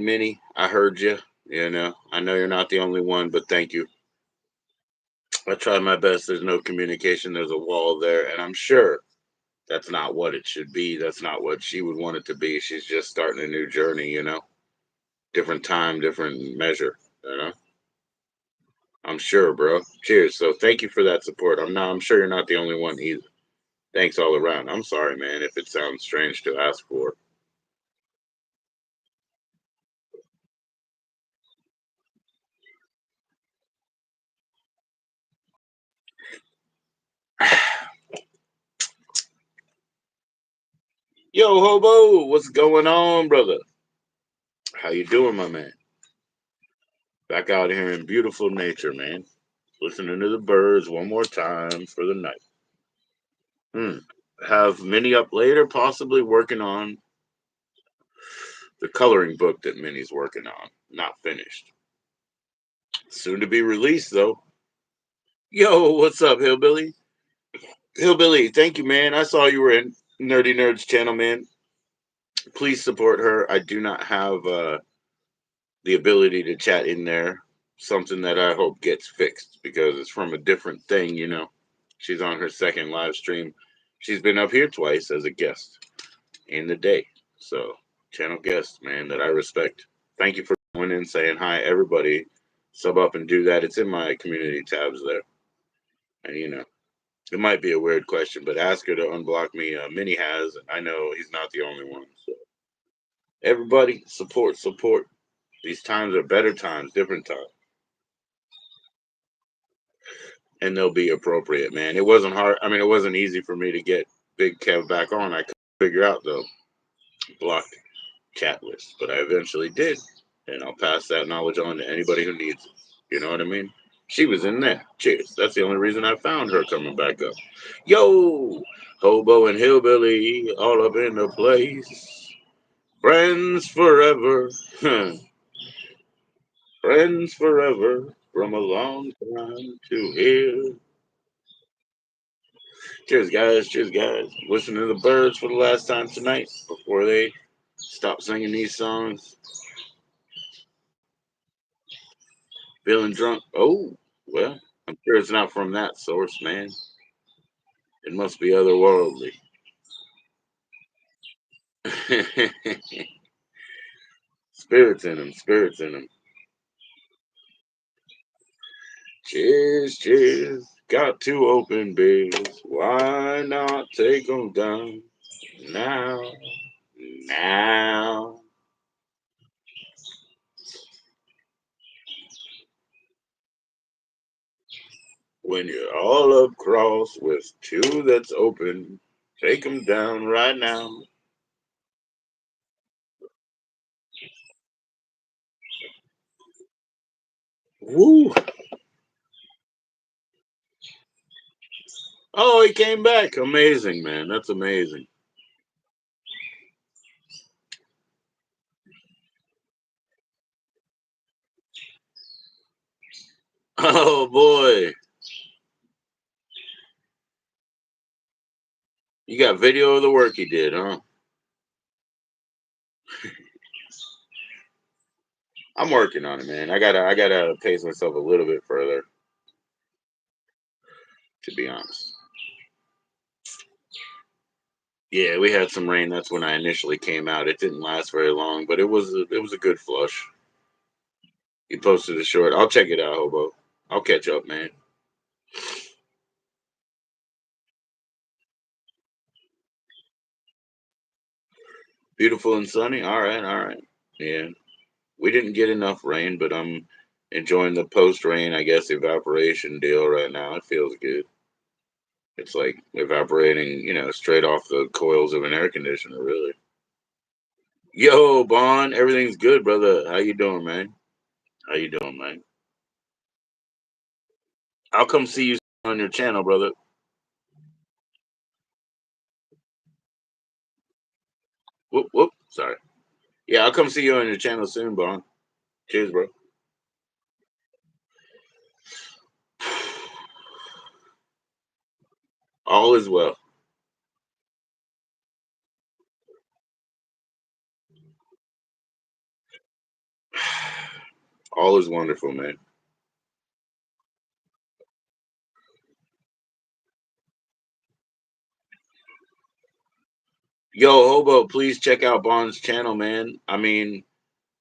Minnie. I heard you. You know, I know you're not the only one, but thank you. I tried my best. There's no communication. There's a wall there, and I'm sure that's not what it should be. That's not what she would want it to be. She's just starting a new journey, different time, different measure, you know. I'm sure, bro. Cheers. So thank you for that support. I'm sure you're not the only one either. Thanks all around. I'm sorry, man, if it sounds strange to ask for. Yo, hobo, what's going on, brother? How you doing, my man? Back out here in beautiful nature, man. Listening to the birds one more time for the night. Hmm. Have Minnie up later, possibly working on the coloring book that Minnie's working on. Not finished. Soon to be released, though. Yo, what's up, Hillbilly? Hillbilly, thank you, man. I saw you were in Nerdy Nerds channel, man. Please support her. I do not have the ability to chat in there. Something that I hope gets fixed because it's from a different thing. She's on her second live stream. She's been up here twice as a guest in the day. So, channel guest, man, that I respect. Thank you for coming in, saying hi, everybody. Sub up and do that. It's in my community tabs there. And, it might be a weird question, but ask her to unblock me. Minnie has. I know he's not the only one. So, everybody, support, support. These times are better times, different times. And they'll be appropriate, man. It wasn't hard. I mean, it wasn't easy for me to get Big Kev back on. I couldn't figure out the blocked chat list, but I eventually did. And I'll pass that knowledge on to anybody who needs it. You know what I mean? She was in there. Cheers. That's the only reason I found her coming back up. Yo, hobo and hillbilly all up in the place. Friends forever. Friends forever from a long time to here. Cheers, guys. Cheers, guys. Listening to the birds for the last time tonight before they stop singing these songs. Feeling drunk. Oh, well, I'm sure it's not from that source, man. It must be otherworldly. Spirits in them. Spirits in them. Cheers, cheers. Got two open beers. Why not take them down now? Now. When you're all up cross with two that's open, take them down right now. Woo! Oh, he came back. Amazing, man. That's amazing. Oh boy. You got video of the work he did, huh? I'm working on it, man. I gotta pace myself a little bit further, to be honest. Yeah, we had some rain. That's when I initially came out. It didn't last very long, but it was a good flush. He posted a short. I'll check it out, hobo. I'll catch up, man. Beautiful and sunny. All right, all right. Yeah, we didn't get enough rain, but I'm enjoying the post rain, I guess, evaporation deal right now. It feels good. It's like evaporating, straight off the coils of an air conditioner, really. Yo, Bon, everything's good, brother. How you doing, man? How you doing, man? I'll come see you on your channel, brother. Whoop whoop. Sorry. Yeah, I'll come see you on your channel soon, Bon. Cheers, bro. All is well. All is wonderful, man. Yo, Hobo, please check out Bond's channel, man. I mean,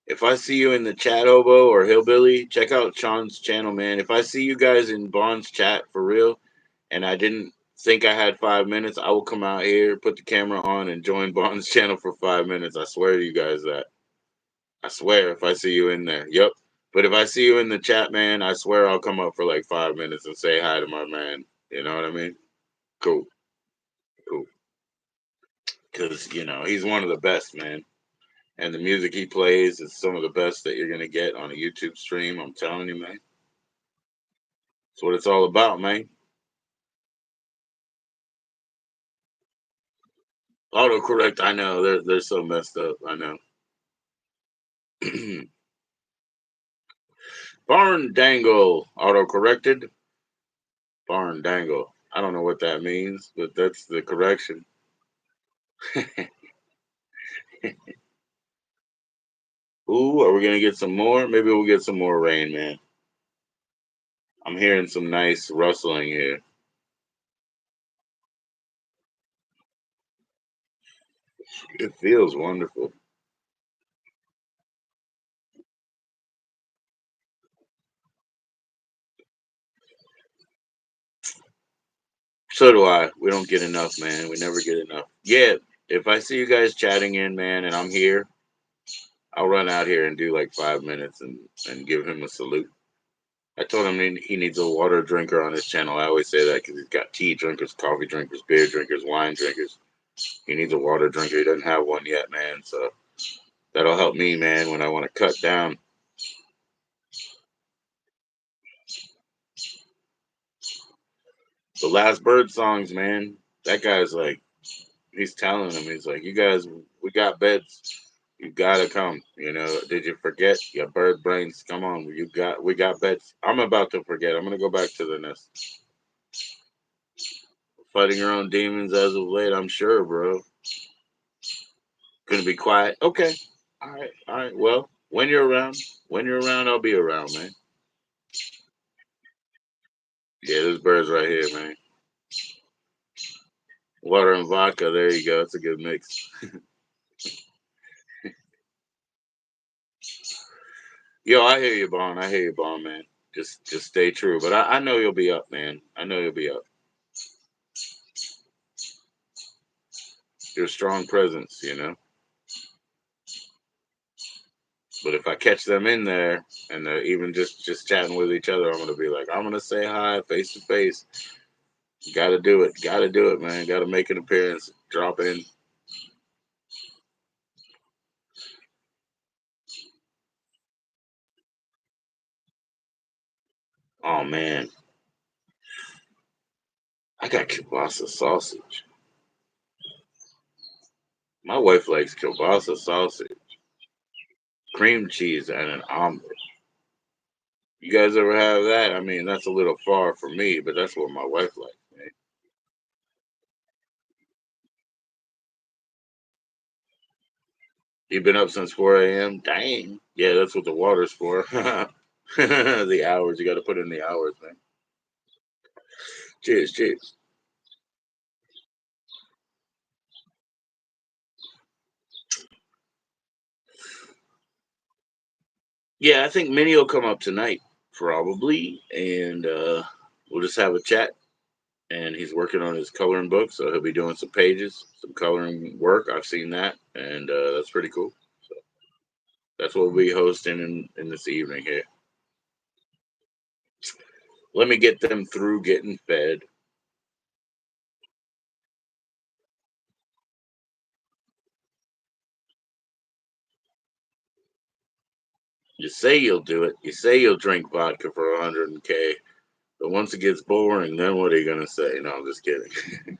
if I see you in the chat, Hobo or Hillbilly, check out Sean's channel, man. If I see you guys in Bond's chat for real, and I didn't think I had 5 minutes, I will come out here, put the camera on, and join Bond's channel for 5 minutes. I swear to you guys that. I swear if I see you in there. Yep. But if I see you in the chat, man, I swear I'll come up for like 5 minutes and say hi to my man. You know what I mean? Cool. Cool. Because, he's one of the best, man. And the music he plays is some of the best that you're going to get on a YouTube stream. I'm telling you, man. That's what it's all about, man. Autocorrect, I know. They're so messed up. I know. Barn dangle. Autocorrected. Barn dangle. I don't know what that means, but that's the correction. Ooh, are we going to get some more? Maybe we'll get some more rain, man. I'm hearing some nice rustling here. It feels wonderful. So do I. We don't get enough, man. We never get enough. Yeah, if I see you guys chatting in, man, and I'm here, I'll run out here and do like 5 minutes and give him a salute. I told him he needs a water drinker on his channel. I always say that because he's got tea drinkers, coffee drinkers, beer drinkers, wine drinkers. He needs a water drinker. He doesn't have one yet, man. So that'll help me, man, when I want to cut down. The Last Bird songs, man. That guy's like, he's telling him, he's like, you guys, we got beds. You gotta come. Did you forget your bird brains? Come on, we got beds. I'm about to forget. I'm gonna go back to the nest. Fighting your own demons as of late, I'm sure, bro. Gonna be quiet. Okay. All right. Well, when you're around, I'll be around, man. Yeah, this bird's right here, man. Water and vodka. There you go. It's a good mix. Yo, I hear you, Bond. I hear you, Bond, man. Just stay true. But I know you'll be up, man. I know you'll be up. You're a strong presence. But if I catch them in there and they're even just chatting with each other, I'm gonna be like, I'm gonna say hi face to face. Got to do it. Got to do it, man. Got to make an appearance. Drop in. Oh man, I got kielbasa sausage. My wife likes kielbasa sausage, cream cheese, and an omelet. You guys ever have that? I mean, that's a little far for me, but that's what my wife likes, man. You been up since 4 a.m.? Dang. Yeah, that's what the water's for. The hours. You got to put in the hours, man. Cheers, cheers. Yeah, I think Minnie will come up tonight, probably, and we'll just have a chat. And he's working on his coloring book, so he'll be doing some pages, some coloring work. I've seen that, and that's pretty cool. So that's what we'll be hosting in this evening here. Let me get them through getting fed. You say you'll do it. You say you'll drink vodka for 100K, but once it gets boring, then what are you gonna say? No, I'm just kidding.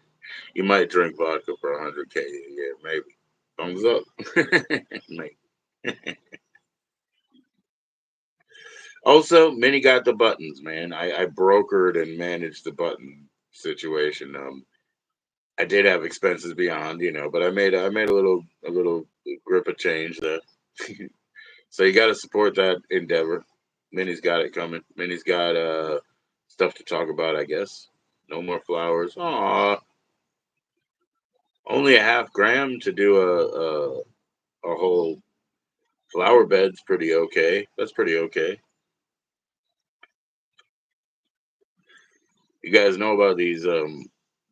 You might drink vodka for 100K. Yeah, maybe. Thumbs up. Maybe. Also, Minnie got the buttons, man. I brokered and managed the button situation. I did have expenses beyond, but I made a little grip of change there. So you got to support that endeavor. Minnie's got it coming. Minnie's got stuff to talk about, I guess. No more flowers. Aw, only a half gram to do a whole flower bed's pretty okay. That's pretty okay. You guys know about these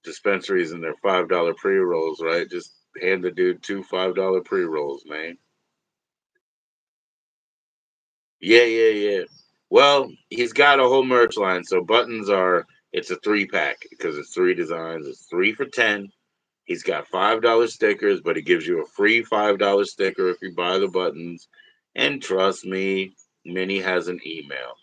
dispensaries and their $5 pre rolls, right? Just hand the dude two $5 pre rolls, man. Yeah, yeah, yeah. Well, he's got a whole merch line. So buttons are it's a 3 pack because it's three designs. It's three for 10. He's got $5 stickers, but he gives you a free $5 sticker if you buy the buttons. And trust me, Minnie has an email.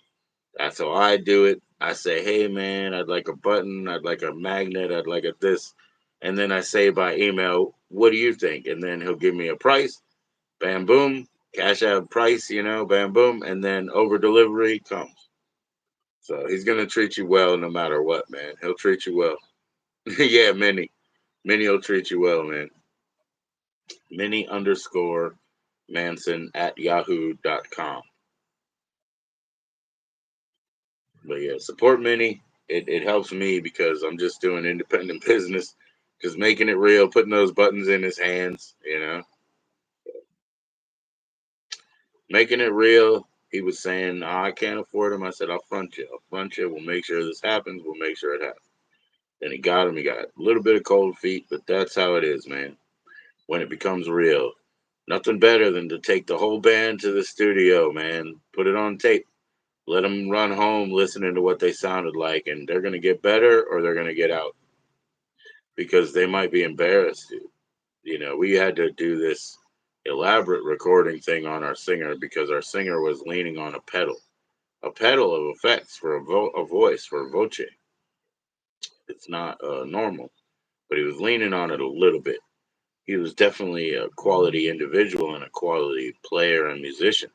That's how I do it. I say, hey man, I'd like a button, I'd like a magnet, I'd like a this. And then I say by email, what do you think? And then he'll give me a price. Bam boom. Cash out price, bam boom. And then over delivery comes. So he's gonna treat you well no matter what, man. He'll treat you well. Yeah, Minnie. Minnie will treat you well, man. Minnie underscore Manson at yahoo.com. But yeah, support Minnie. It helps me because I'm just doing independent business, just making it real, putting those buttons in his hands, making it real. He was saying, "Oh, I can't afford them." I said, I'll front you. I'll front you. We'll make sure this happens. We'll make sure it happens. Then he got him. He got a little bit of cold feet, but that's how it is, man. When it becomes real, nothing better than to take the whole band to the studio, man. Put it on tape. Let them run home listening to what they sounded like, and they're going to get better or they're going to get out because they might be embarrassed. We had to do this elaborate recording thing on our singer because our singer was leaning on a pedal of effects for a voice, for a voce. It's not normal, but he was leaning on it a little bit. He was definitely a quality individual and a quality player and musician,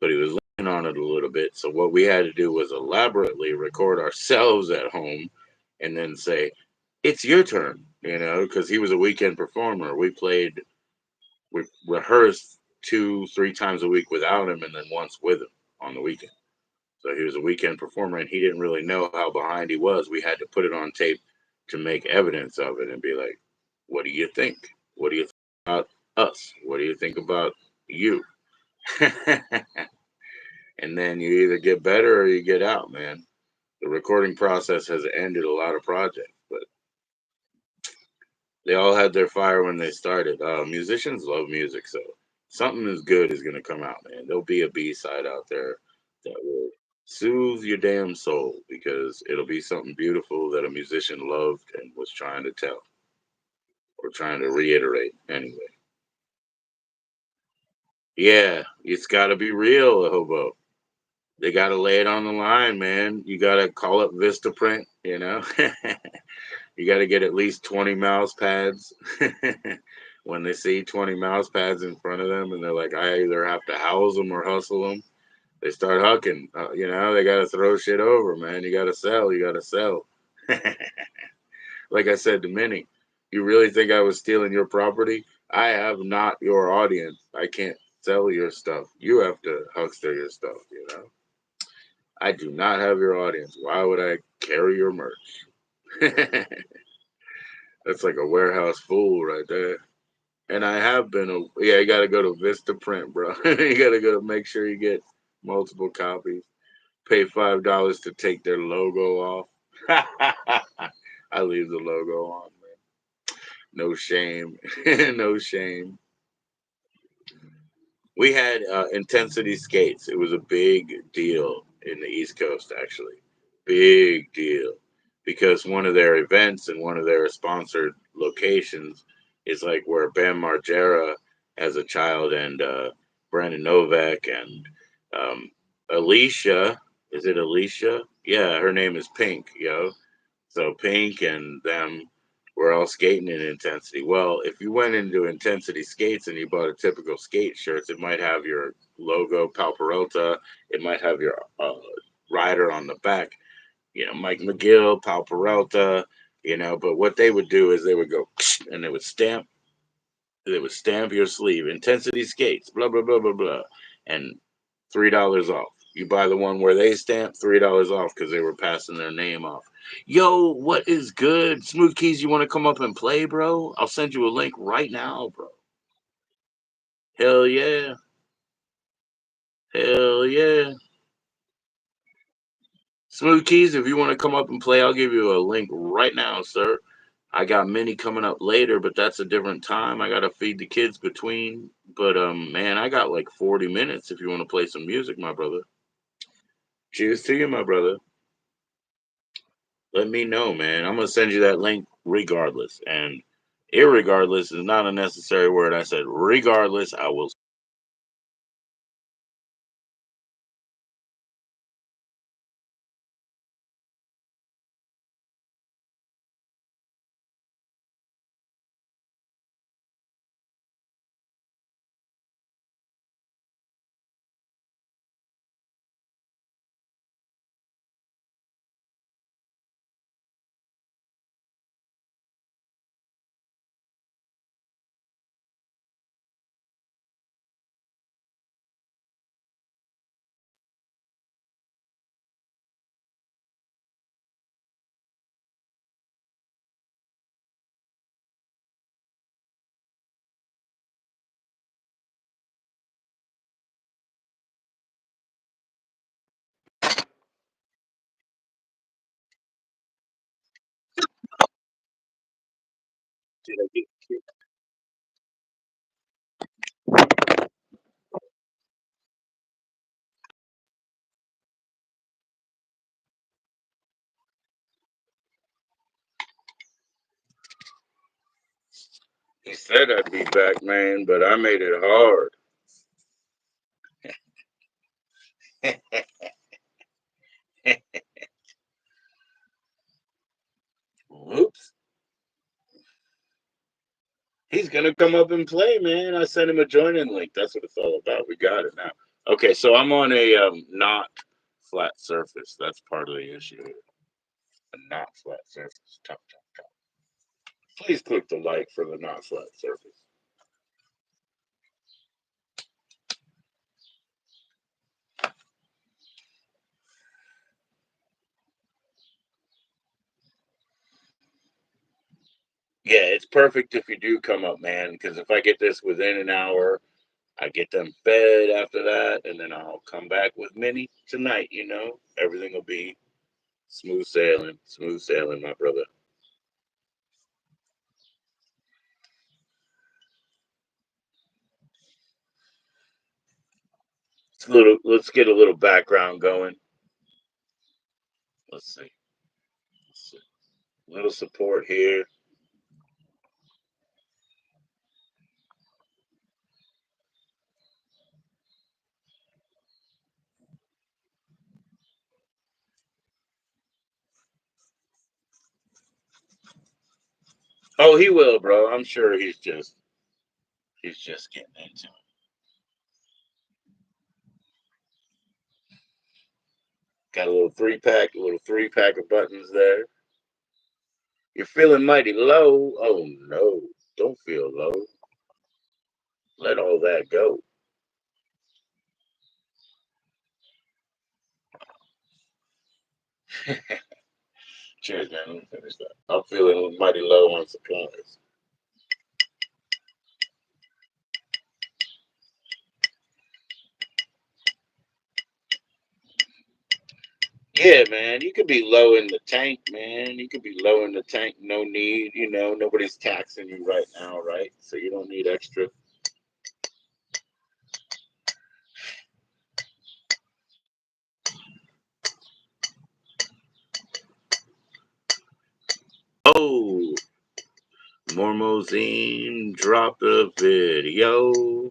but he was leaning on it a little bit. So what we had to do was elaborately record ourselves at home and then say, it's your turn, because he was a weekend performer. We rehearsed 2, 3 times a week without him and then once with him on the weekend. So he was a weekend performer and he didn't really know how behind he was. We had to put it on tape to make evidence of it and be like, what do you think? What do you think about us? What do you think about you? And then you either get better or you get out, man. The recording process has ended a lot of projects, but they all had their fire when they started. Musicians love music, so something as good is gonna come out, man. There'll be a B side out there that will soothe your damn soul because it'll be something beautiful that a musician loved and was trying to tell or trying to reiterate anyway. Yeah, it's got to be real, a hobo. They got to lay it on the line, man. You got to call up Vistaprint, You got to get at least 20 mouse pads. When they see 20 mouse pads in front of them and they're like, I either have to house them or hustle them, they start hucking. They got to throw shit over, man. You got to sell. You got to sell. Like I said to Minnie, you really think I was stealing your property? I have not your audience. I can't sell your stuff. You have to huckster your stuff. I do not have your audience. Why would I carry your merch? That's like a warehouse fool right there. And I have been yeah, you gotta go to Vista Print, bro. You gotta go to make sure you get multiple copies. Pay $5 to take their logo off. I leave the logo on, man. No shame. No shame. We had intensity skates. It was a big deal in the East Coast, actually. Big deal. Because one of their events and one of their sponsored locations is like where Bam Margera as a child and Brandon Novak and um, Alicia. Is it Alicia? Yeah, her name is Pink, yo. So Pink and them were all skating in intensity. Well, if you went into intensity skates and you bought a typical skate shirts, it might have your logo, Palperota. It might have your rider on the back. Mike McGill, Palperota. But what they would do is they would go and they would stamp. They would stamp your sleeve. Intensity skates. Blah blah blah blah blah. And $3 off. You buy the one where they stamp $3 off because they were passing their name off. Yo, what is good? Smooth Keys, you want to come up and play, bro? I'll send you a link right now, bro. Hell yeah. Hell yeah. Smooth Keys, if you want to come up and play, I'll give you a link right now, sir. I got many coming up later, but that's a different time. I gotta feed the kids between. But man, I got like 40 minutes if you want to play some music, my brother. Cheers to you, my brother. Let me know, man. I'm gonna send you that link regardless. And irregardless is not a necessary word. I said regardless, I will. Did I get kicked? He said I'd be back, man, but I made it hard. Oops. He's gonna come up and play, man. I sent him a join-in link. That's what it's all about. We got it now. Okay, so I'm on a not flat surface. That's part of the issue. A not flat surface. Top, top, top. Please click the like for the not flat surface. Yeah, it's perfect if you do come up, man. Because if I get this within an hour, I get them fed after that, and then I'll come back with Minnie tonight. Everything will be smooth sailing, my brother. Let's get a little background going. Let's see. Let's see. Little support here. Oh, he will, bro. I'm sure he's just getting into it. Got a little three pack of buttons there. You're feeling mighty low. Oh no, don't feel low. Let all that go. Cheers, man. Let me finish that. I'm feeling mighty low on supplies. Yeah, man. You could be low in the tank, man. You could be low in the tank. No need. Nobody's taxing you right now, right? So you don't need extra. Oh, Mormozine dropped a video.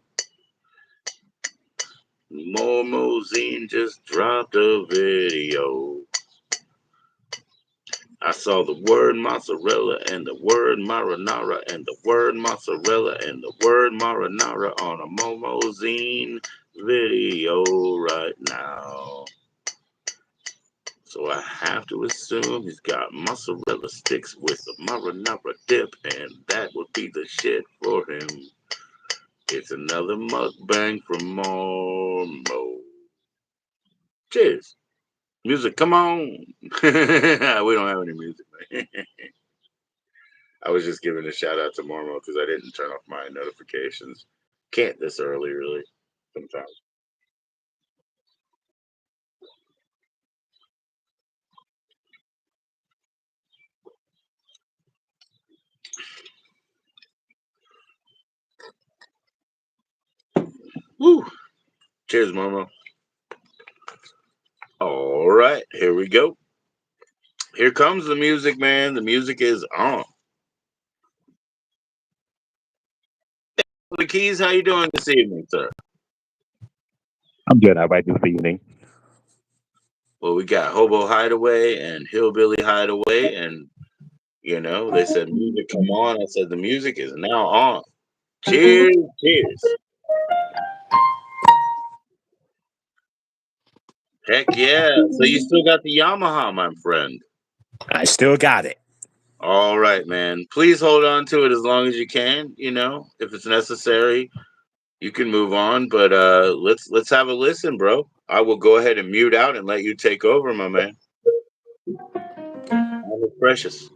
Mormozine just dropped a video. I saw the word mozzarella and the word marinara and the word mozzarella and the word marinara on a Momozine video right now. So I have to assume he's got mozzarella sticks with the marinara dip, and that would be the shit for him. It's another mukbang from Mormo. Cheers. Music, come on. We don't have any music, man. I was just giving a shout out to Mormo because I didn't turn off my notifications. Can't this early, really. Sometimes. Woo. Cheers, Mormo. All right, here we go. Here comes the music, man. The music is on. The keys, how you doing this evening, sir? I'm good. How about this evening? Well, we got Hobo Hideaway and Hillbilly Hideaway, and they said music come on. I said the music is now on. Cheers, cheers. Heck yeah. So you still got the Yamaha, my friend. I still got it. All right, man. Please hold on to it as long as you can. If it's necessary, you can move on. But let's have a listen, bro. I will go ahead and mute out and let you take over, my man. Time is precious.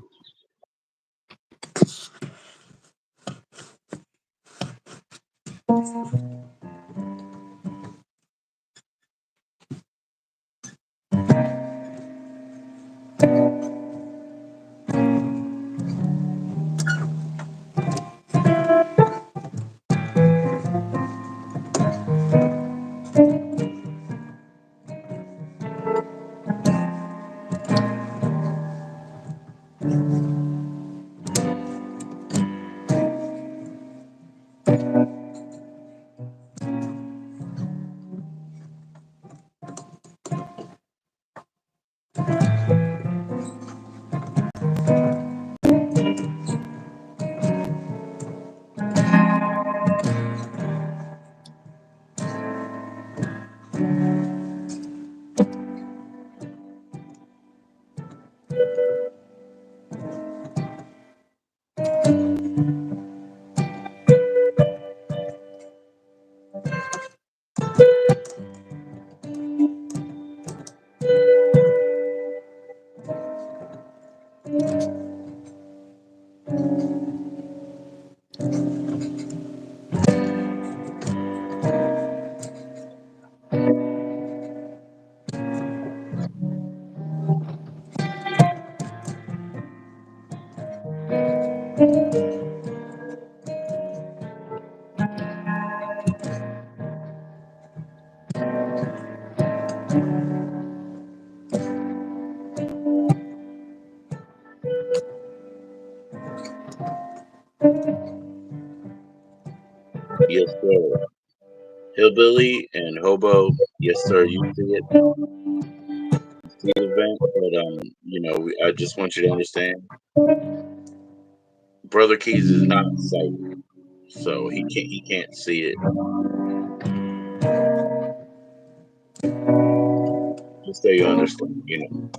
Yes, sir. Hillbilly and Hobo. Yes, sir. You see it. See the event, but I just want you to understand, Brother Keys is not sighted, so he can't see it. Just so you understand.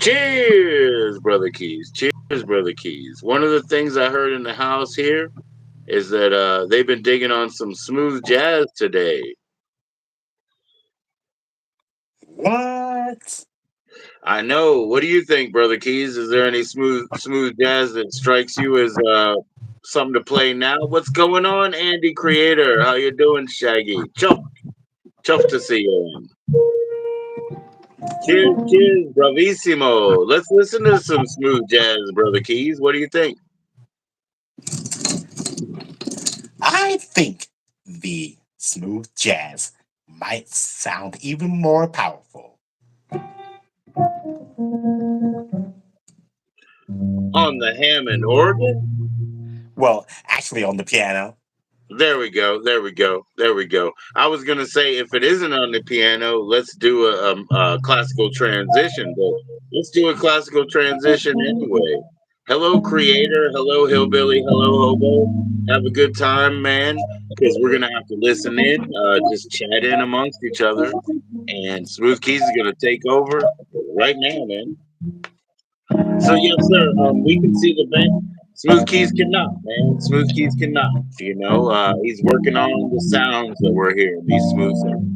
Cheers, brother Keys. Cheers, brother Keys. One of the things I heard in the house here is that they've been digging on some smooth jazz today. What? I know. What do you think, brother Keys? Is there any smooth jazz that strikes you as something to play now? What's going on, Andy Creator? How you doing, Shaggy? Chuff to see you. Cheers, cheers, bravissimo. Let's listen to some smooth jazz, brother Keys. What do you think? I think the smooth jazz might sound even more powerful. On the Hammond organ? Well, actually, on the piano. There we go. There we go. There we go. I was gonna say if it isn't on the piano, let's do a classical transition. But let's do a classical transition anyway. Hello, creator. Hello, hillbilly. Hello, hobo. Have a good time, man. Because we're gonna have to listen in, just chat in amongst each other. And Smooth Keys is gonna take over right now, man. So yes, sir. We can see the band. Smooth Keys cannot, man. Smooth Keys cannot. He's working on the sounds that we're hearing. These smooth sounds.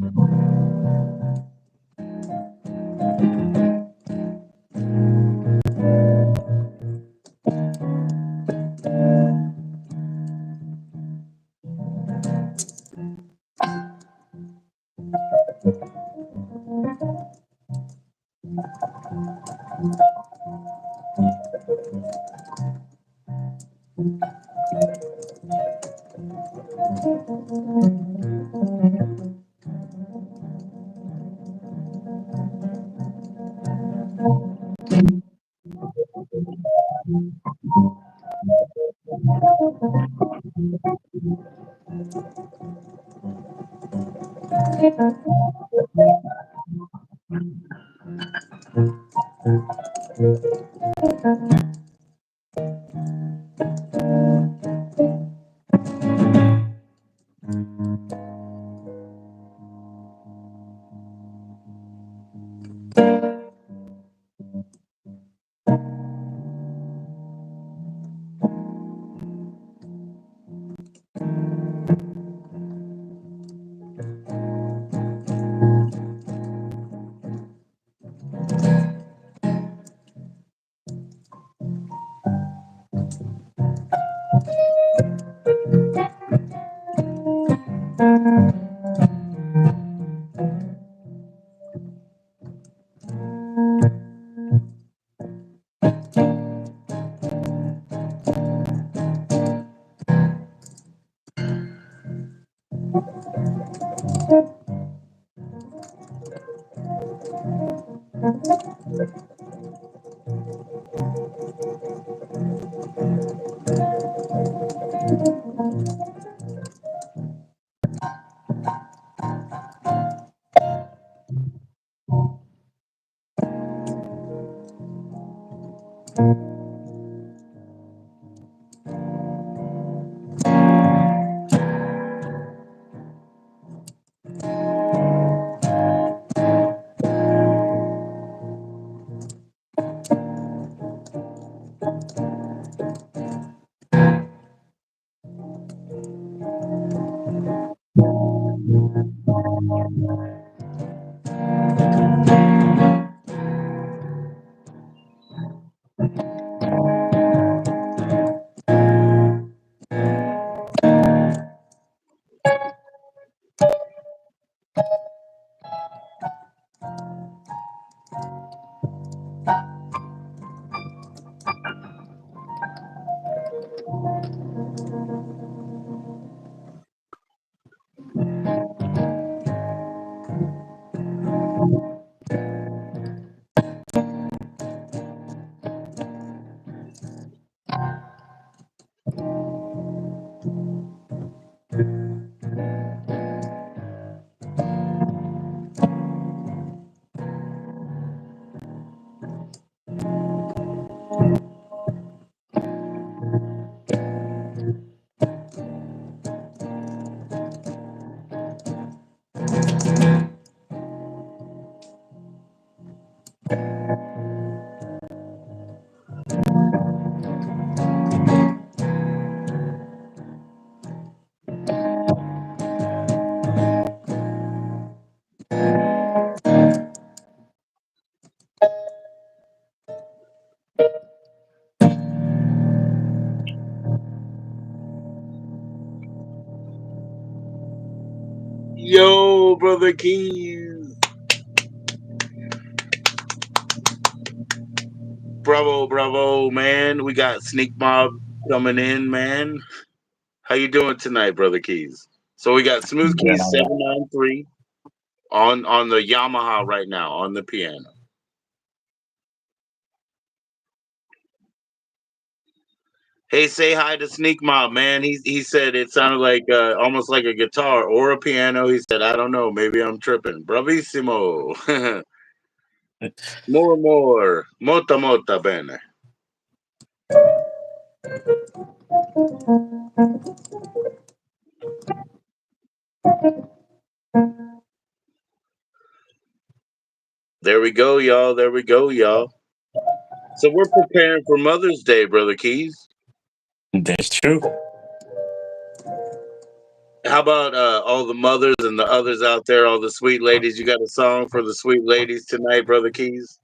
Brother Keys. Bravo, bravo, man. We got Sneak Mob coming in, man. How you doing tonight, Brother Keys? So we got Smooth Doing Keys all right. 793 on the Yamaha right now on the piano. Hey, say hi to Sneak Mob, man. He said it sounded like almost like a guitar or a piano. He said, I don't know, maybe I'm tripping. Bravissimo. More. Mota bene. There we go, y'all. There we go, y'all. So we're preparing for Mother's Day, Brother Keys. That's true. How about all the mothers and the others out there, all the sweet ladies? You got a song for the sweet ladies tonight, Brother Keys?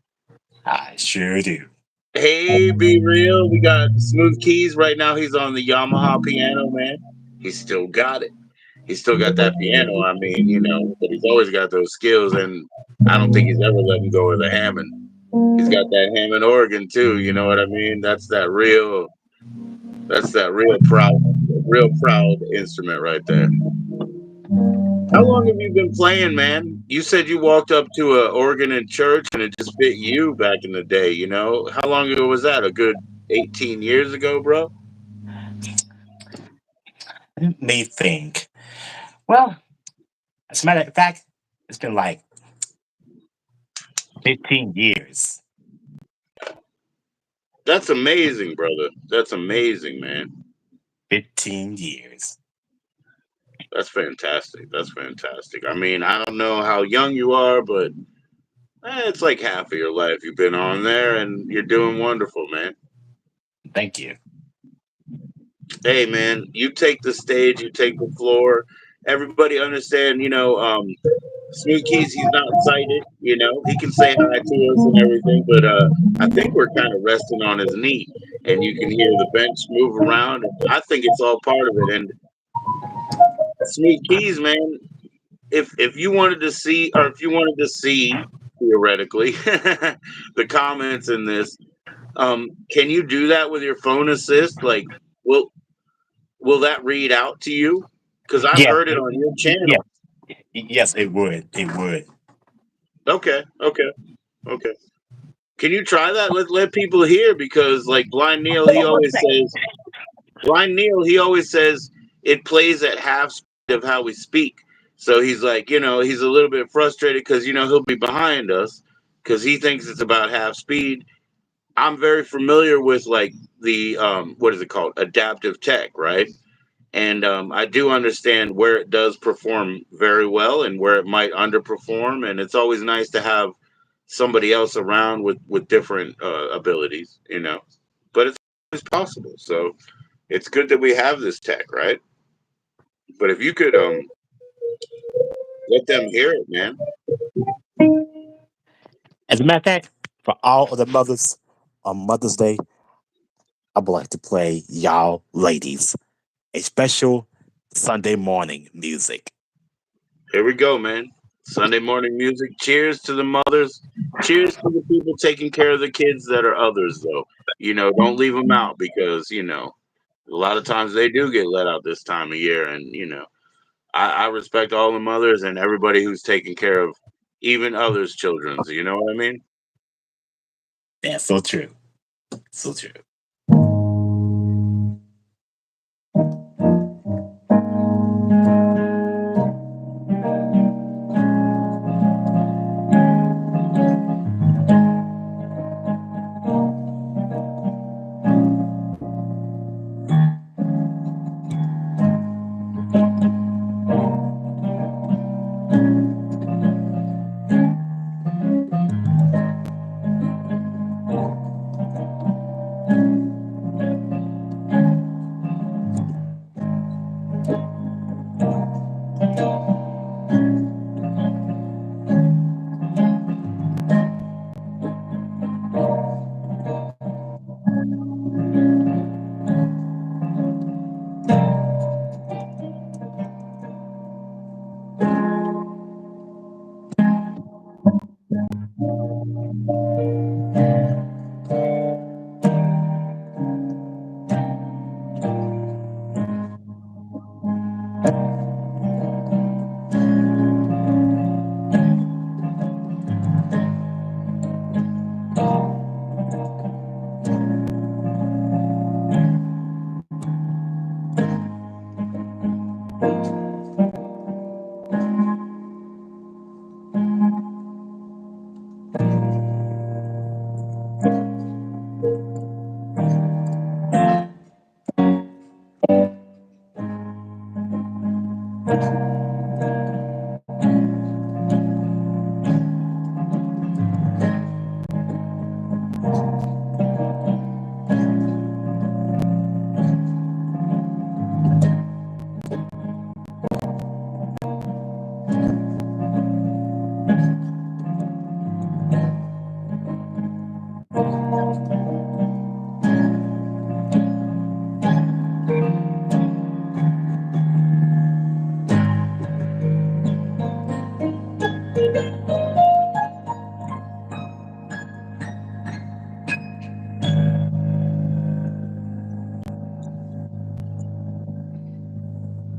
I sure do. Hey, be real. We got Smooth Keys right now. He's on the Yamaha piano, man. He's still got it. He's still got that piano. I mean, but he's always got those skills, and I don't think he's ever letting go of the Hammond. He's got that Hammond organ too. You know what I mean? That's that real. That's that real proud instrument right there. How long have you been playing, man? You said you walked up to a organ in church and it just fit you back in the day. How long ago was that? A good 18 years ago, bro. Let me think. Well, as a matter of fact, it's been like 15 years. That's amazing, brother. That's amazing, man. 15 years. That's fantastic. That's fantastic. I mean, I don't know how young you are, but it's like half of your life you've been on there, and you're doing wonderful, man. Thank you. Hey, man, you take the stage, you take the floor. Everybody understand, Smooth Keys, he's not sighted, he can say hi to us and everything, but I think we're kind of resting on his knee, and you can hear the bench move around. And I think it's all part of it. And Smooth Keys, man, if you wanted to see, or if you wanted to see theoretically the comments in this, can you do that with your phone assist? Like, will will that read out to you? Because I've Yes, heard it on your yes, channel. yes, it would. It would. Okay, okay, okay. Can you try that? Let people hear, because like Hold on one second. Blind Neil, he always says it plays at half speed of how we speak. So he's like, he's a little bit frustrated because he'll be behind us because he thinks it's about half speed. I'm very familiar with like the what is it called, adaptive tech, right? And I do understand where it does perform very well and where it might underperform, and it's always nice to have somebody else around with different abilities. But it's always possible, so it's good that we have this tech, right? But if you could let them hear it, man. As a matter of fact, for all of the mothers on Mother's Day, I would like to play y'all ladies a special Sunday morning music. Here we go, man. Sunday morning music. Cheers to the mothers. Cheers to the people taking care of the kids that are others, though. Don't leave them out, because a lot of times they do get let out this time of year, and I respect all the mothers and everybody who's taking care of even others' children's. You know what I mean? That's so true. So true.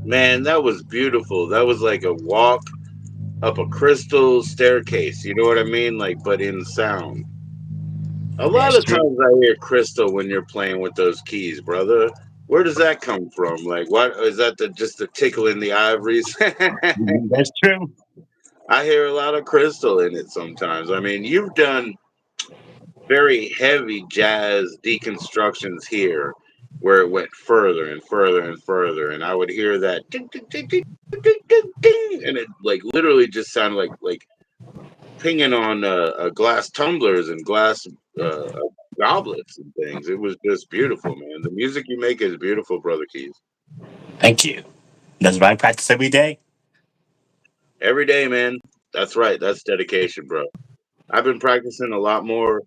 Man, that was beautiful. That was like a walk up a crystal staircase. You know what I mean? Like, but in sound. A lot That's of true. times I hear crystal when you're playing with those keys, brother. Where does that come from? Like, what is that? Just the tickle in the ivories? Mhm, that's true. I hear a lot of crystal in it sometimes. I mean, you've done very heavy jazz deconstructions here, where it went further and further and further, and I would hear that ding, ding, ding, ding, ding, ding, ding, and it like literally just sounded like pinging on glass tumblers and glass goblets and things. It was just beautiful, man. The music you make is beautiful, Brother Keys. Thank you. That's what I practice every day. Every day, man. That's right. That's dedication, bro. I've been practicing a lot more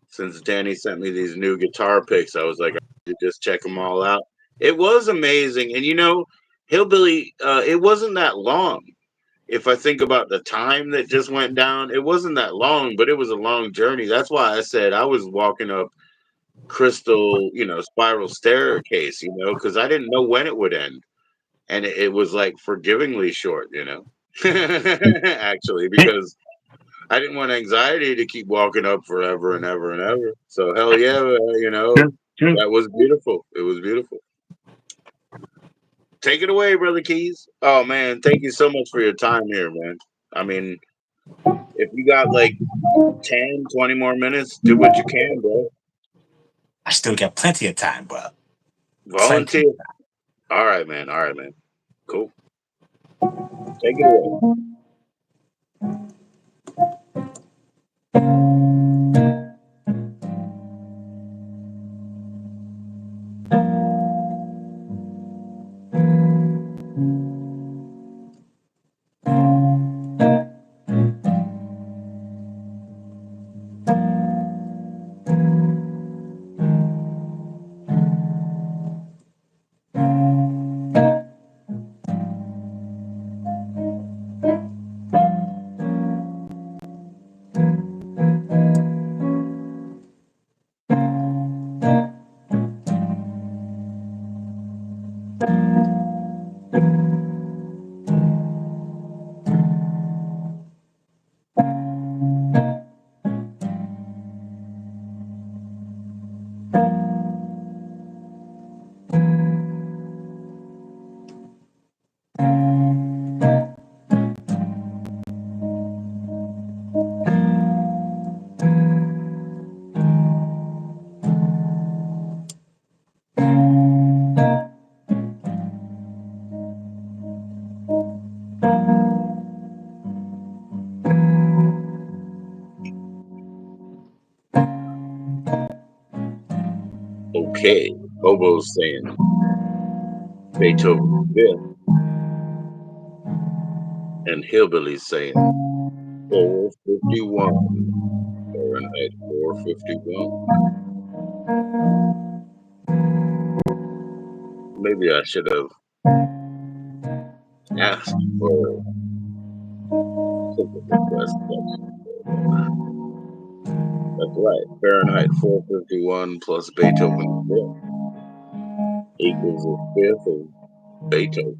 since Danny sent me these new guitar picks. I was like, I need to just check them all out. It was amazing, and Hillbilly. It wasn't that long. If I think about the time that just went down, it wasn't that long, but it was a long journey. That's why I said I was walking up crystal, spiral staircase, because I didn't know when it would end. And it was like forgivingly short, actually, because I didn't want anxiety to keep walking up forever and ever and ever. So, hell yeah, True, true. that was beautiful. It was beautiful. Take it away, Brother Keys. Oh, man, thank you so much for your time here, man. I mean, if you got like 10, 20 more minutes, do what you can, bro. I still got plenty of time, bro. Plenty. Volunteer. All right, man. All right, man. Cool. Take it away. Okay. Bobo's saying Beethoven Fifth, and Hillbilly's saying 451. Fahrenheit 451. Maybe I should have asked for simple request. That's right. Fahrenheit 451 plus Beethoven fifth equals a fifth of Beethoven.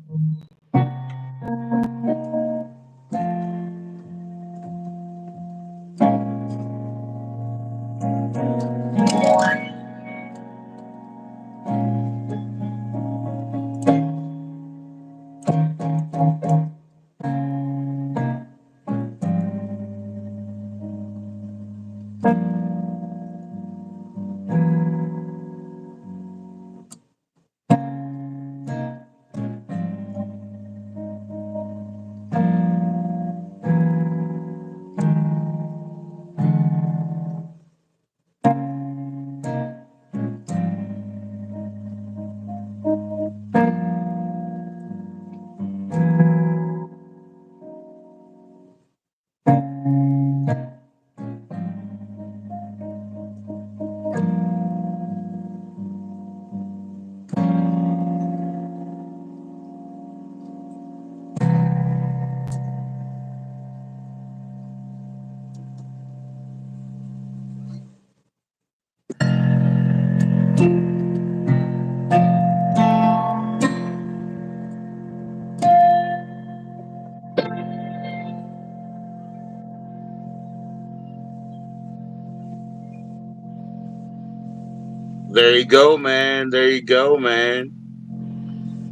There you go, man. There you go, man.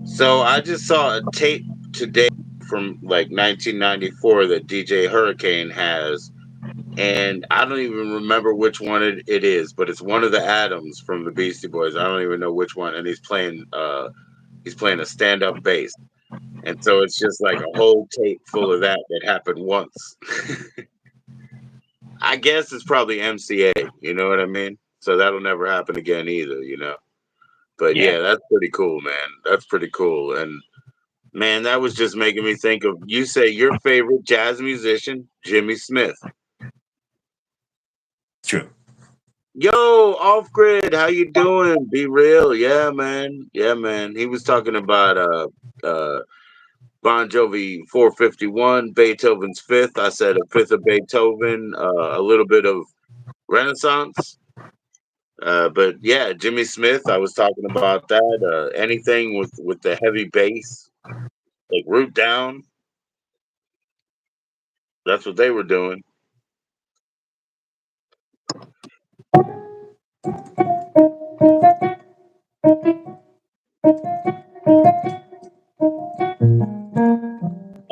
So I just saw a tape today from like 1994 that DJ Hurricane has, and I don't even remember which one it is, but it's one of the Adams from the Beastie Boys. I don't even know which one, and he's playing a stand up bass, and so it's just like a whole tape full of that happened once. I guess it's probably MCA. You know what I mean? So that'll never happen again either. But Yeah, yeah, that's pretty cool, man. That's pretty cool, and man, that was just making me think of you say your favorite jazz musician, Jimmy Smith. true. Yo, off grid, how you doing? Be real, yeah, man, yeah, man. He was talking about Bon Jovi 451, Beethoven's Fifth. I said a fifth of Beethoven, a little bit of Renaissance. But yeah, Jimmy Smith. I was talking about that. Anything with the heavy bass, like Root Down. That's what they were doing.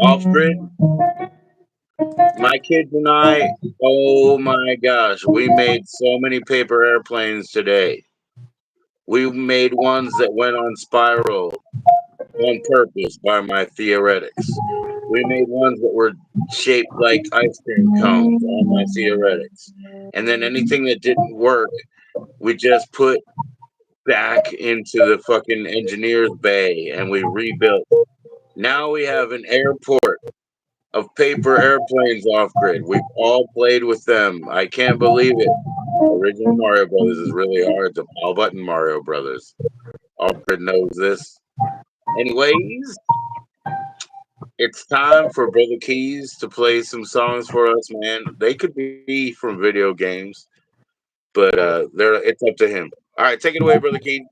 Off grid. My kids and I, oh my gosh, we made so many paper airplanes today. We made ones that went on spiral on purpose by my theoretics. We made ones that were shaped like ice cream cones on my theoretics. And then anything that didn't work, we just put back into the fucking engineer's bay and we rebuilt. Now we have an airport of paper airplanes off grid. We've all played with them. I can't believe it. Original Mario Brothers is really hard to all button Mario Brothers. Off grid knows this. Anyways, it's time for Brother Keys to play some songs for us, man. They could be from video games, but they're it's up to him. All right, take it away, Brother Keys.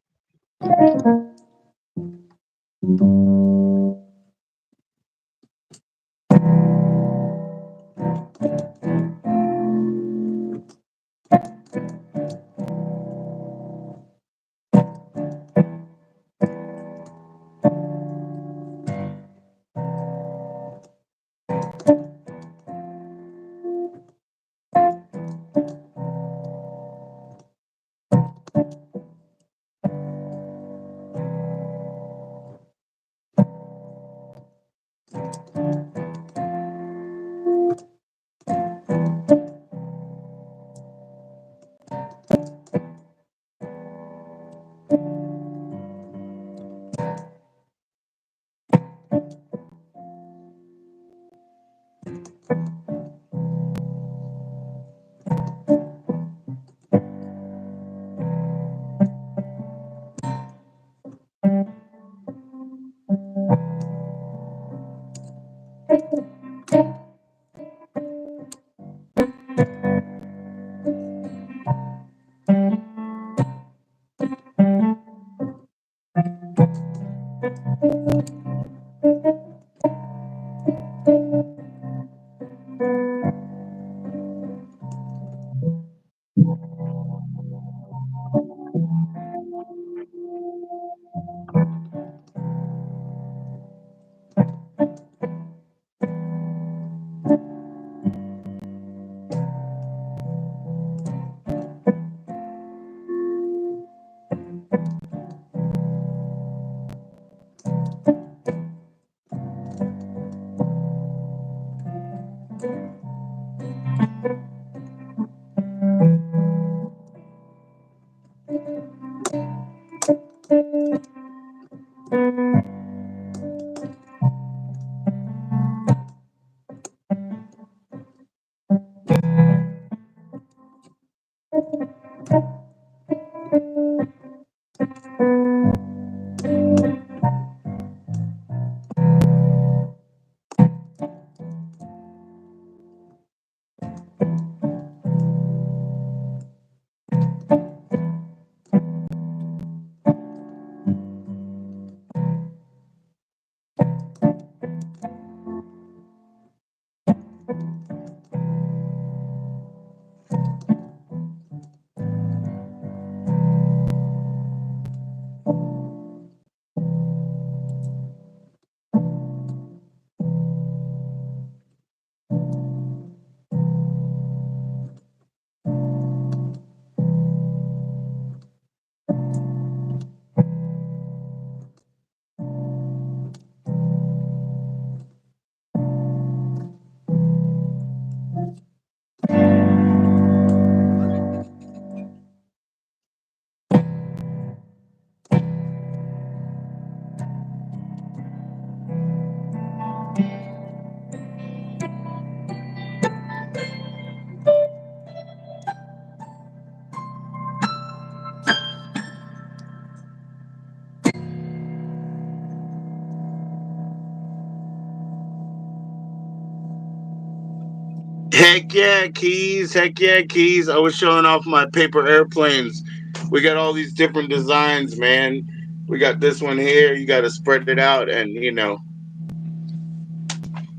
Heck yeah, keys. Heck yeah, keys. I was showing off my paper airplanes. We got all these different designs, man. We got this one here. You got to spread it out, and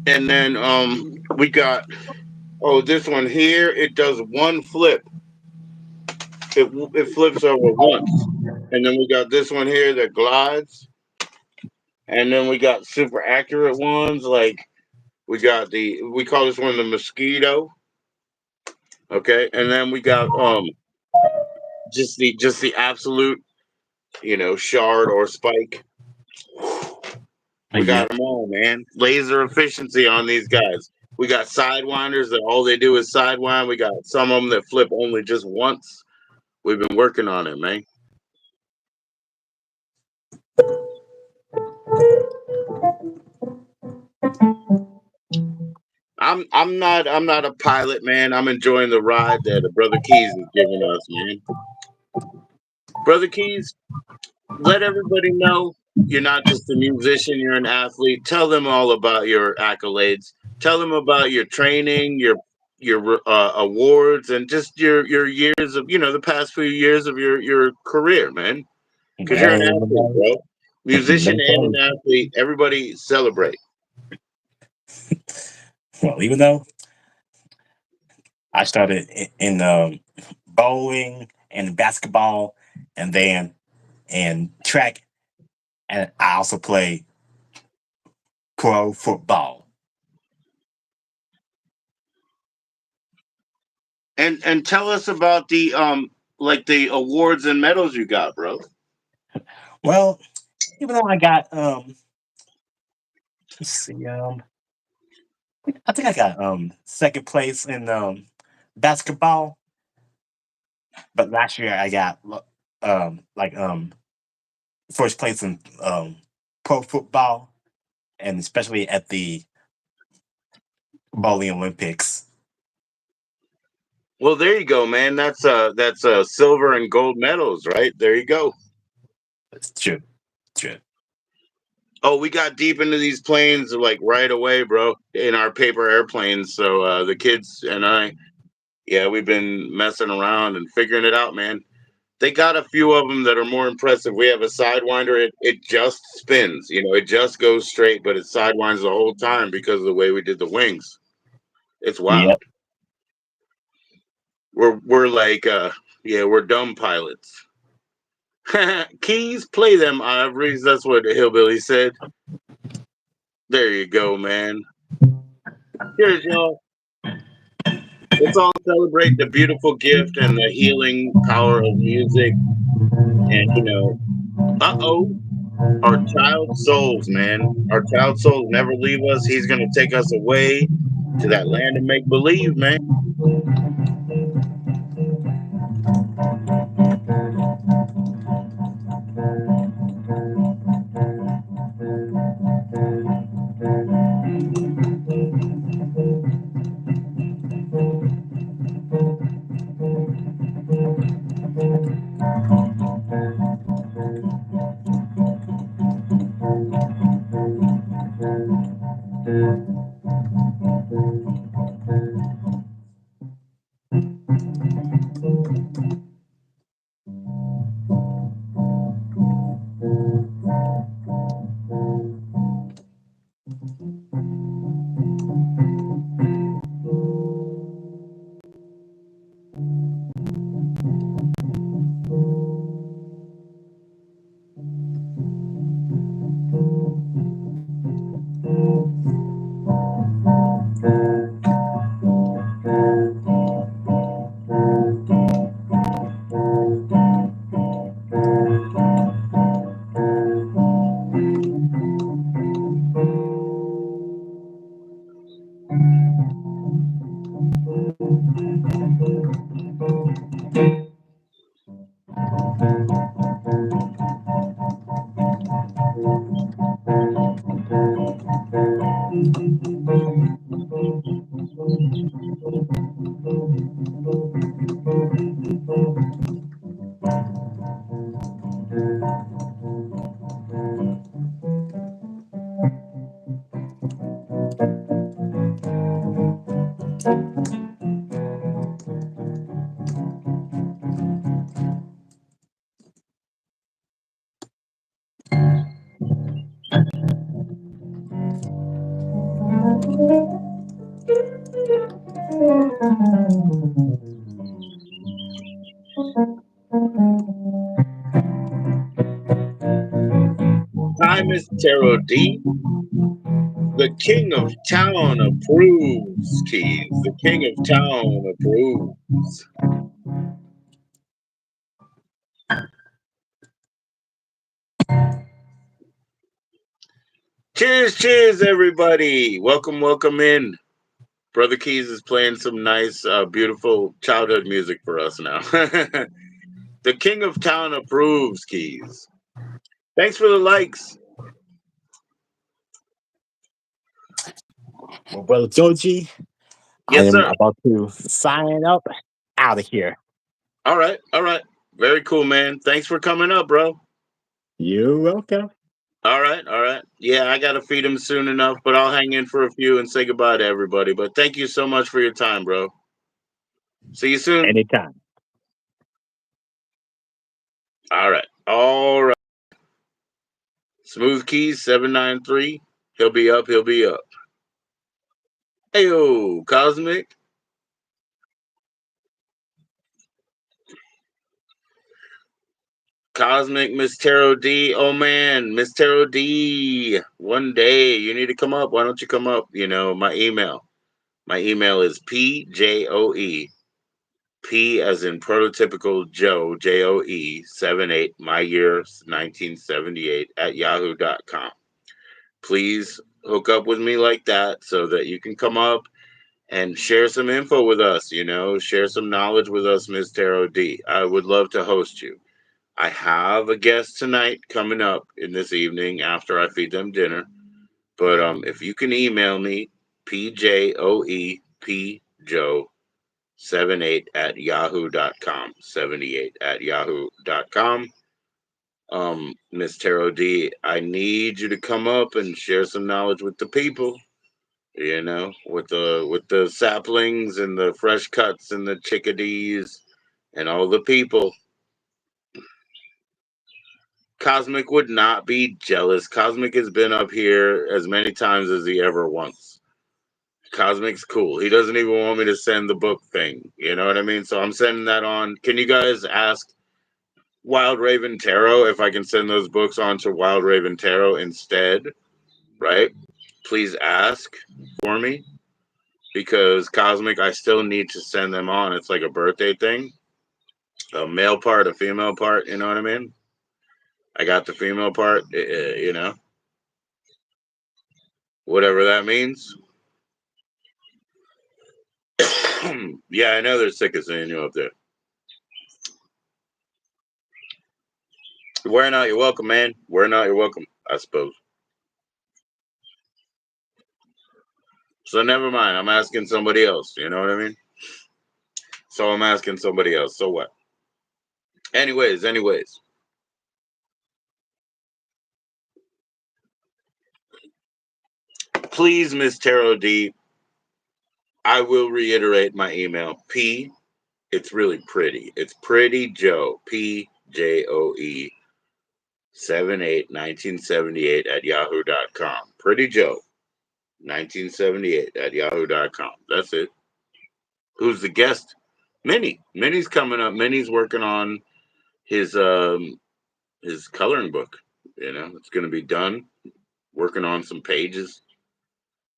and then we got this one here. It does one flip. It flips over once, and then we got this one here that glides, and then we got super accurate ones. Like we call this one the mosquito. Okay, and then we got just the absolute shard or spike. We got Yep. them all, man. Laser efficiency on these guys. We got sidewinders that all they do is sidewind. We got some of them that flip only just once. We've been working on it, man. I'm not a pilot, man. I'm enjoying the ride that Brother Keys is giving us, man. Brother Keys, let everybody know you're not just a musician, you're an athlete. Tell them all about your accolades. Tell them about your training, your awards, and just your years of the past few years of your career, man. Because you're an Well, athlete, bro. let Musician me and tell an you. athlete. Everybody celebrate. Well, even though I started in bowling and basketball, and then in track, and I also play pro football. And tell us about the like the awards and medals you got, bro. Well, even though I got let's see, I think I got second place in basketball, but last year I got like first place in pro football, and especially at the bowling Olympics. Well, there you go, man. That's silver and gold medals, right? There you go. It's true, true. Oh, we got deep into these planes like right away, bro, in our paper airplanes. So the kids and I, yeah, we've been messing around and figuring it out, man. They got a few of them that are more impressive. We have a sidewinder. It just spins, it just goes straight, but it sidewinds the whole time because of the way we did the wings. It's Yep. wild. We're like yeah, we're dumb pilots. Keys, play them ivories. That's what the hillbilly said. There you go, man. Cheers, y'all. Let's all celebrate the beautiful gift and the healing power of music. And our child souls, man. Our child souls never leave us. He's gonna take us away to that land of make believe, man. Hi, Miss Tarot D. The king of town approves, Keys. The king of town approves. Cheers, cheers, everybody. Welcome, welcome in. Brother Keys is playing some nice, beautiful childhood music for us now. The king of town approves, Keys. Thanks for the likes. Well, brother Joji, I Yes, am sir. about to sign up out of here. All right, all right. Very cool, man. Thanks for coming up, bro. You're welcome. All right, all right. Yeah, I got to feed him soon enough, but I'll hang in for a few and say goodbye to everybody. But thank you so much for your time, bro. See you soon. Anytime. All right. All right. Smooth Keys 793. He'll be up. He'll be up. Heyo, Cosmic. Cosmic Miss Tarot D. Oh man, Miss Tarot D. One day you need to come up. Why don't you come up? You know, my email. My email is PJOE. P as in prototypical Joe, JoE 78, my year 1978 at yahoo.com. Please hook up with me like that so that you can come up and share some info with us, you know, share some knowledge with us, Ms. Tarot D. I would love to host you. I have a guest tonight coming up in this evening after I feed them dinner. But if you can email me, PJOEPJoe78 at yahoo.com, 78 at yahoo.com. Miss Tarot D, I need you to come up and share some knowledge with the people. You know, with the saplings and the fresh cuts and the chickadees and all the people. Cosmic would not be jealous. Cosmic has been up here as many times as he ever wants. Cosmic's cool. He doesn't even want me to send the book thing. You know what I mean? So I'm sending that on. Can you guys ask Wild Raven Tarot if I can send those books on to Wild Raven Tarot instead? Right? Please ask for me because Cosmic, I still need to send them on. It's like a birthday thing. A male part, a female part. You know what I mean? I got the female part. You know, whatever that means. Yeah, I know they're sick of seeing you up there. Wearing out, you're welcome, man. Wearing out, you're welcome, I suppose. So never mind. I'm asking somebody else. You know what I mean? So I'm asking somebody else. So what? Anyways. Please, Miss Tarot D, I will reiterate my email. P, it's really pretty. It's Pretty Joe. PJOE 78 1978 at yahoo.com. Pretty Joe 1978 at yahoo.com. That's it. Who's the guest? Minnie. Minnie's coming up. Minnie's working on his coloring book. You know, it's gonna be done. Working on some pages.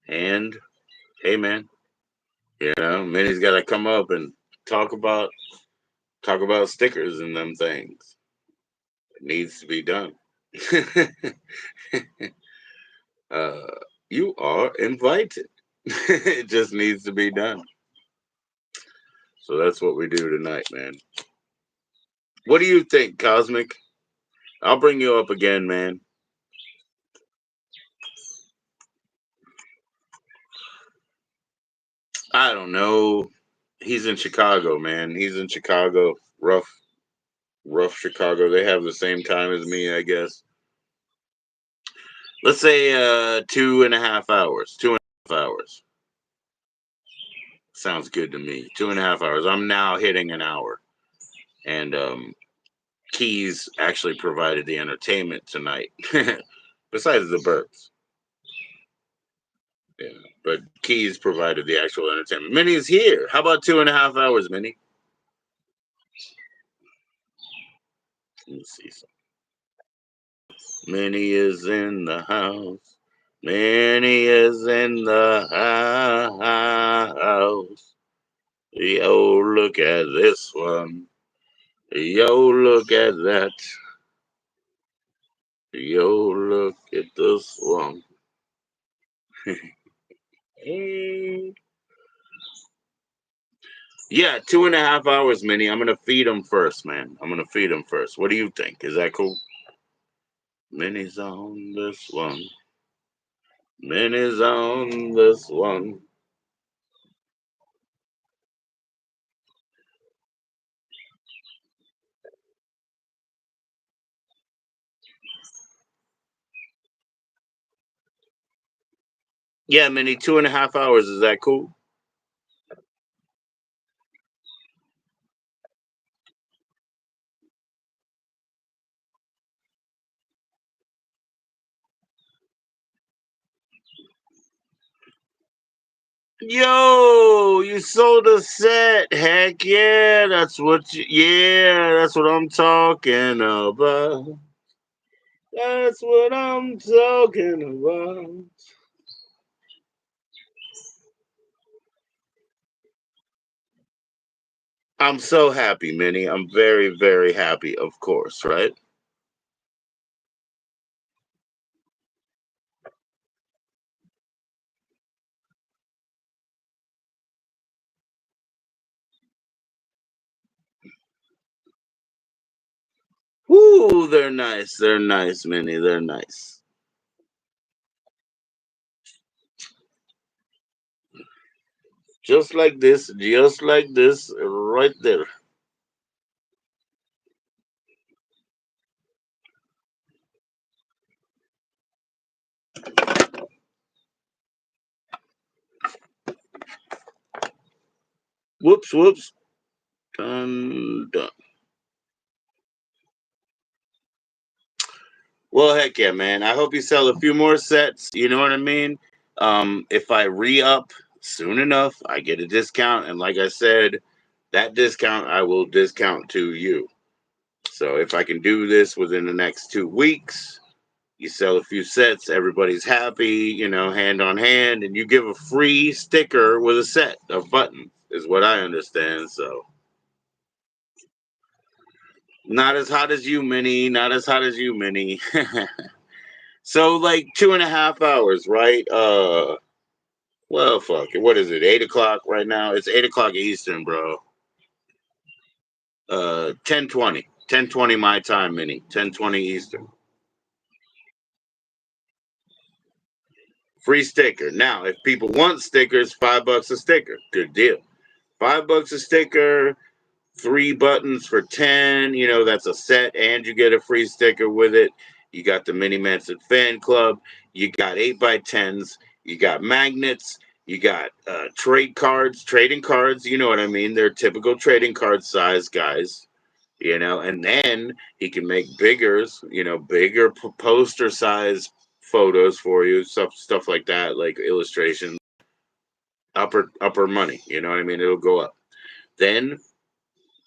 And hey man, you know, Minnie's gotta come up and talk about talk about stickers and them things. It needs to be done. uh, you are invited. It just needs to be done. So that's what we do tonight, man. What do you think, Cosmic? I'll bring you up again, man. I don't know. He's in Chicago, man. He's in Chicago. Rough Chicago. They have the same time as me, I guess. Let's say 2.5 hours. 2.5 hours. Sounds good to me. 2.5 hours. I'm now hitting an hour. And Keys actually provided the entertainment tonight. Besides the birds. Yeah. But Keys provided the actual entertainment. Minnie is here. How about 2.5 hours, Minnie? Let me see. Minnie is in the house. Minnie is in the house. Yo, look at this one. Yo, look at that. Yo, look at this one. Yeah, 2.5 hours, Minnie. I'm gonna feed them first, man. I'm gonna feed them first. What do you think? Is that cool? Minnie's on this one. Minnie's on this one. Yeah, Minnie, 2.5 hours. Is that cool? Yo, you sold a set. Heck yeah, that's what I'm talking about. That's what I'm talking about. I'm so happy, Minnie. I'm very, very happy, of course, right? Woo, they're nice. They're nice, Minnie. They're nice. Just like this, right there. Whoops, whoops. Done, done. Well, heck yeah, man. I hope you sell a few more sets. You know what I mean? If I re up soon enough, I get a discount. And like I said, that discount I will discount to you. So if I can do this within the next 2 weeks, you sell a few sets, everybody's happy, hand on hand, and you give a free sticker with a set of buttons, is what I understand. So not as hot as you, Minnie. Not as hot as you, Minnie. So like 2.5 hours, right? Well, fuck it. What is it? 8 o'clock right now. It's 8 o'clock Eastern, bro. 10:20. 10:20 my time, Minnie. 10:20 Eastern. Free sticker. Now, if people want stickers, $5 a sticker. Good deal. $5 a sticker. Three buttons for 10. That's a set, and you get a free sticker with it. You got the Mini Manson fan club. You got 8x10s. You got magnets. You got trading cards. You know what I mean? They're typical trading card size guys. And then he can make bigger poster size photos for you, stuff like that, like illustrations, upper money. You know what I mean? It'll go up. Then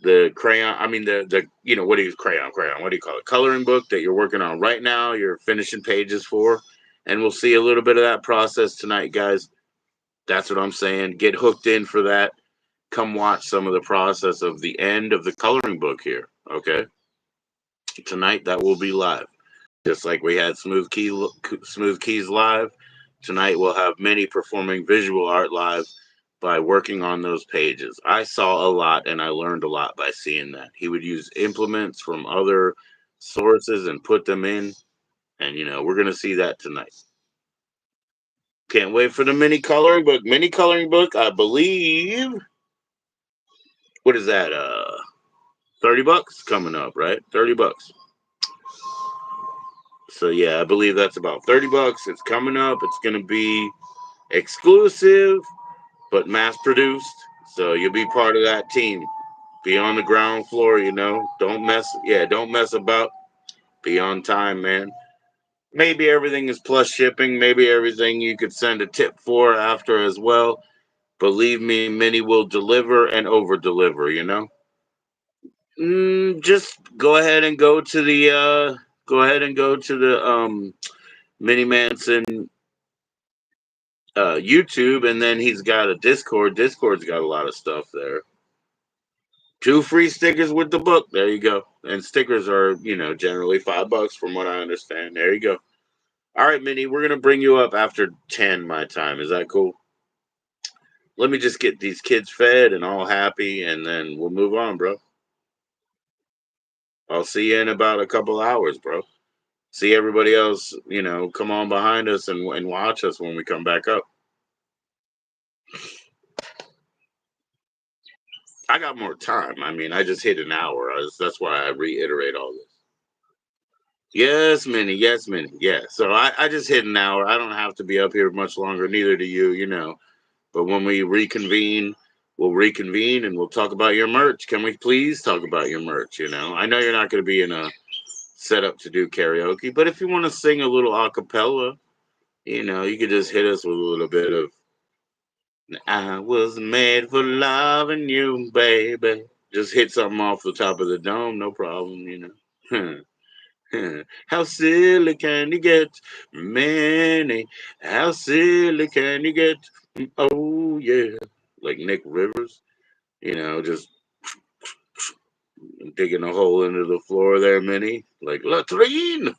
the crayon, I mean the what do you crayon, what do you call it, coloring book that you're working on right now, you're finishing pages for, and we'll see a little bit of that process tonight, guys. That's what I'm saying. Get hooked in for that. Come watch some of the process of the end of the coloring book here. Okay, tonight that will be live, just like we had Smooth Keys live. Tonight we'll have many performing visual art live by working on those pages. I saw a lot and I learned a lot by seeing that. He would use implements from other sources and put them in. And, we're going to see that tonight. Can't wait for the mini coloring book. Mini coloring book, I believe. What is that? $30 coming up, right? $30. So, yeah, I believe that's about $30. It's coming up. It's going to be exclusive, but mass produced. So you'll be part of that team. Be on the ground floor, Don't mess about. Be on time, man. Maybe everything is plus shipping. Maybe everything you could send a tip for after as well. Believe me, Minnie will deliver and over deliver. Just go ahead and go to the Mini Manson YouTube, and then he's got a Discord. Discord's got a lot of stuff there. Two free stickers with the book. There you go. And stickers are, generally $5 from what I understand. There you go. All right, Minnie, we're gonna bring you up after 10 my time. Is that cool? Let me just get these kids fed and all happy, and then we'll move on, bro. I'll see you in about a couple hours, bro. See everybody else, come on behind us and watch us when we come back up. I got more time. I mean, I just hit an hour. That's why I reiterate all this. Yes, Minnie. Yes, Minnie. Yeah. So I just hit an hour. I don't have to be up here much longer. Neither do you. But when we reconvene, we'll reconvene and we'll talk about your merch. Can we please talk about your merch? I know you're not going to be in a setup to do karaoke, but if you want to sing a little a cappella, you could just hit us with a little bit of I was made for loving you, baby. Just hit something off the top of the dome, no problem. How silly can you get, Manny? How silly can you get? Oh yeah, like Nick Rivers, just digging a hole into the floor there, Minnie, like latrine.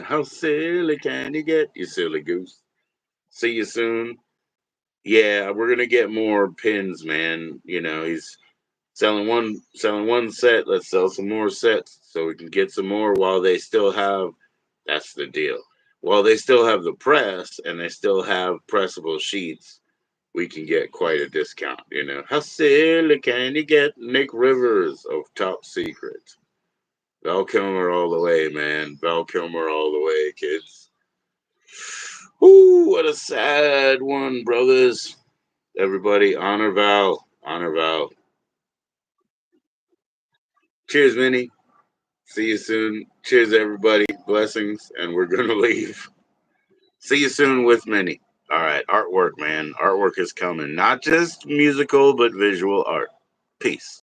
How silly can you get, you silly goose? See you soon. Yeah, we're gonna get more pins, man. He's selling one set. Let's sell some more sets so we can get some more while they still have. That's the deal. While they still have the press and they still have pressable sheets, we can get quite a discount. How silly can you get? Nick Rivers of Top Secret. Val Kilmer all the way, man. Val Kilmer all the way, kids. Ooh, what a sad one, brothers. Everybody, honor Val. Honor Val. Cheers, Vinny. See you soon. Cheers, everybody. Blessings. And we're going to leave. See you soon with Minnie. All right. Artwork, man. Artwork is coming. Not just musical, but visual art. Peace.